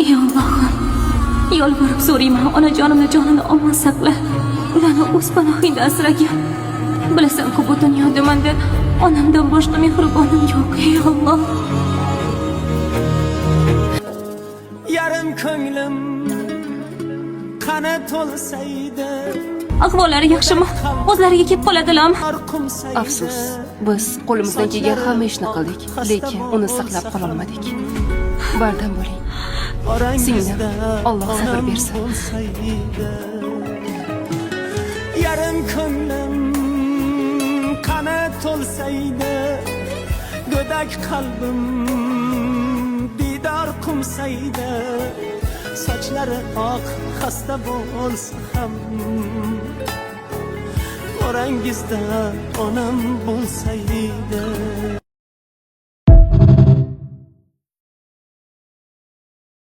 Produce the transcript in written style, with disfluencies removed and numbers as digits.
ey Allohim, yolvorib so'rayman, onajonimni jonini omon saqla, ularni o'z panohingda asragin. Bilasan-ku, bu dunyoda menda onamdan boshqa mehribonim yo'q, ey Alloh. Yarim ko'nglim qana to'lsaydi, Ahvollari yaxshimi? O'zlariga kelib qoladilarmi? Afsus, biz qo'limizdan kelgan hamma ishni qildik, lekin uni saqlab qola olmadik. Bardam bo'ling. Singlim, Alloh sabr bersin. Yarim ko'nglim qana to'lsaydi, go'dak qalbim didor qumsaydi, sochlari oq xasta bo'lsa ham, orangizda onam bo'lsaydi.